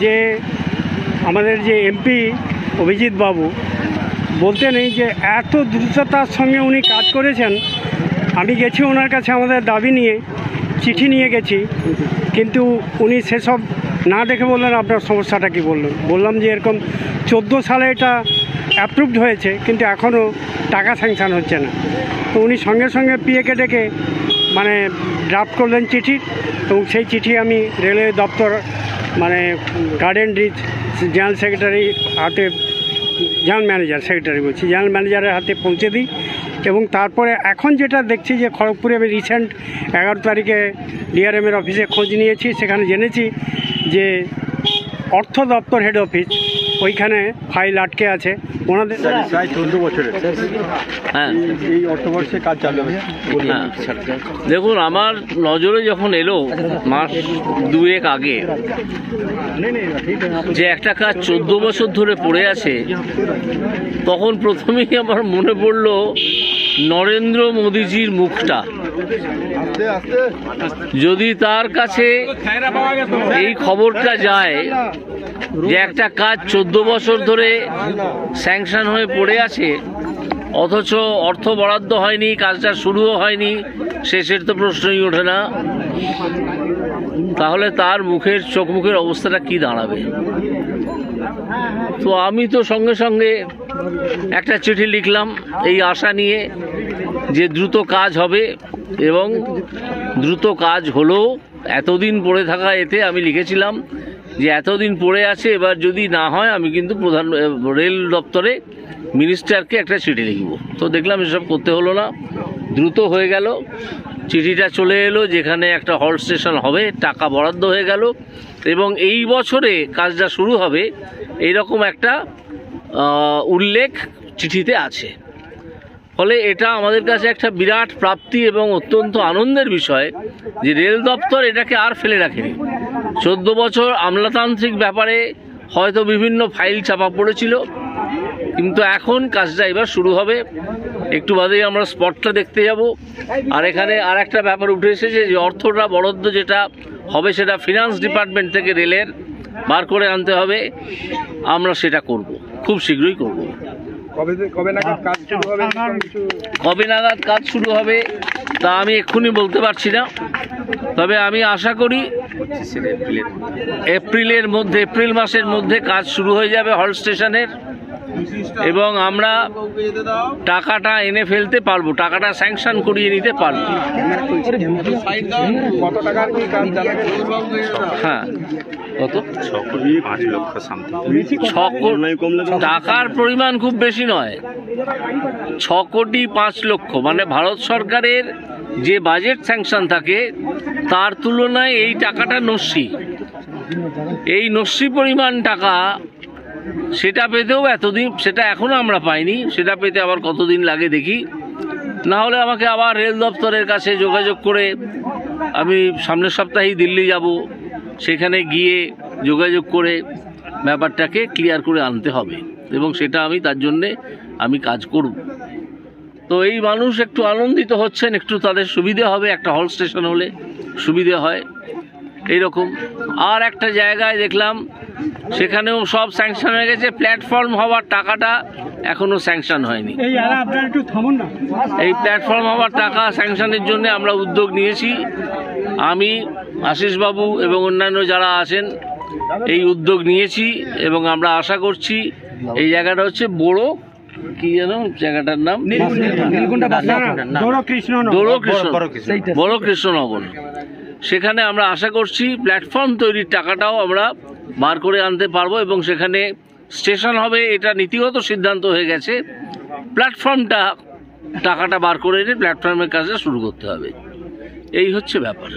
যে আমাদের যে এমপি অভিজিৎ বাবু বলতে নেই যে এত দ্রুততার সঙ্গে উনি কাজ করেছেন। আমি গেছি ওনার কাছে আমাদের দাবি নিয়ে, চিঠি নিয়ে গেছি, কিন্তু উনি সেসব না দেখে বললেন আপনার সমস্যাটা কী। বললাম যে এরকম 14 সালে এটা অ্যাপ্রুভড হয়েছে, কিন্তু এখনও টাকা স্যাংশন হচ্ছে না। তো উনি সঙ্গে সঙ্গে পিএকে ডেকে মানে ড্রাফট করলেন চিঠি, এবং সেই চিঠি আমি রেলওয়ে দপ্তর মানে গার্ডেন রিচ জেনারেল সেক্রেটারি হাতে, জেনারেল ম্যানেজারের হাতে পৌঁছে দিই। এবং তারপরে এখন যেটা দেখছি যে খড়গপুরে আমি রিসেন্ট 11 তারিখে ডিআরএমের অফিসে খোঁজ নিয়েছি, সেখানে জেনেছি যে অর্থ দপ্তর হেড অফিস ওইখানে ফাইল আটকে আছে ওনাদের প্রায় 14 বছরের। হ্যাঁ, এই অর্থবর্ষে কাজ চালু হবে। দেখুন, আমার নজরে যখন এলো মাস 2 আগে যে একটা কাজ 14 বছর ধরে পড়ে আছে, তখন প্রথমেই আমার মনে পড়ল নরেন্দ্র মোদীজির মুখটা। যদি তার কাছে এই খবরটা যায় যে একটা কাজ 14 বছর ধরে স্যাংশন হয়ে পড়ে আছে, অথচ অর্থ বরাদ্দ হয়নি, কাজটা শুরুও হয়নি, শেষের তো প্রশ্নই ওঠে না, তাহলে তার চোখ মুখের অবস্থাটা কি দাঁড়াবে। তো আমি তো সঙ্গে সঙ্গে একটা চিঠি লিখলাম এই আশা নিয়ে যে দ্রুত কাজ হবে, এবং দ্রুত কাজ হলো। এতদিন পড়ে থাকা এতে আমি লিখেছিলাম যে এতদিন পড়ে আছে, এবার যদি না হয় আমি কিন্তু রেল দপ্তরে মিনিস্টারকে একটা চিঠি লিখব। তো দেখলাম এসব করতে হলো না, দ্রুত হয়ে গেল। চিঠিটা চলে এলো, যেখানে একটা হল্ট স্টেশন হবে, টাকা বরাদ্দ হয়ে গেল, এবং এই বছরে কাজটা শুরু হবে এইরকম একটা উল্লেখ চিঠিতে আছে। ফলে এটা আমাদের কাছে একটা বিরাট প্রাপ্তি এবং অত্যন্ত আনন্দের বিষয় যে রেল দপ্তর এটাকে আর ফেলে রাখেনি। 14 বছর আমলাতান্ত্রিক ব্যাপারে হয়তো বিভিন্ন ফাইল চাপা পড়েছিল, কিন্তু এখন কাজটা এবার শুরু হবে। একটু বাদেই আমরা স্পটটা দেখতে যাব। আর এখানে আর একটা ব্যাপার উঠে এসেছে যে অর্থটা বরাদ্দ যেটা হবে সেটা ফিনান্স ডিপার্টমেন্ট থেকে রেলের বার করে আনতে হবে। আমরা সেটা করব, খুব শীঘ্রই করব। কবে নাগাদ কাজ শুরু হবে তা আমি এক্ষুনি বলতে পারছি না, তবে আমি আশা করি এপ্রিল মাসের মধ্যে কাজ শুরু হয়ে যাবে হল্ট স্টেশনের, এবং আমরা টাকাটা এনে ফেলতে পারবো, টাকাটা স্যাংশন করিয়ে নিতে পারবো। হ্যাঁ, কত? 5 লক্ষ টাকার পরিমাণ খুব বেশি নয়, 6 কোটি 5 লক্ষ। মানে ভারত সরকারের যে বাজেট স্যাংশন থাকে তার তুলনায় এই টাকাটা নস্যি পরিমাণ টাকা। সেটা পেতেও এতদিন, সেটা এখনো আমরা পাইনি, সেটা পেতে আবার কতদিন লাগে দেখি। না হলে আমাকে আবার রেল দপ্তরের কাছে যোগাযোগ করে, আমি সামনের সপ্তাহেই দিল্লি যাব, সেখানে গিয়ে যোগাযোগ করে ব্যাপারটাকে ক্লিয়ার করে আনতে হবে, এবং সেটা আমি তার জন্যে আমি কাজ করব। তো এই মানুষ একটু আনন্দিত হচ্ছেন, একটু তাদের সুবিধে হবে, একটা হল্ট স্টেশন হলে সুবিধে হয় এইরকম। আর একটা জায়গায় দেখলাম সেখানেও সব স্যাংশন হয়ে গেছে, প্ল্যাটফর্ম হওয়ার টাকাটা এখনো স্যাংশন হয়নি। এই প্ল্যাটফর্ম হওয়ার টাকা স্যাংশনের জন্য আমরা উদ্যোগ নিয়েছি, আমি, আশিসবাবু এবং অন্যান্য যারা আছেন এই উদ্যোগ নিয়েছি, এবং আমরা আশা করছি এই জায়গাটা হচ্ছে বড় কি যেন জায়গাটার নাম, বড় কৃষ্ণনগর। সেখানে আমরা আশা করছি প্ল্যাটফর্ম তৈরির টাকাটাও আমরা বার করে আনতে পারবো, এবং সেখানে স্টেশন হবে এটা নীতিগত সিদ্ধান্ত হয়ে গেছে। টাকাটা বার করে এনে প্ল্যাটফর্মের কাজটা শুরু করতে হবে, এই হচ্ছে ব্যাপার।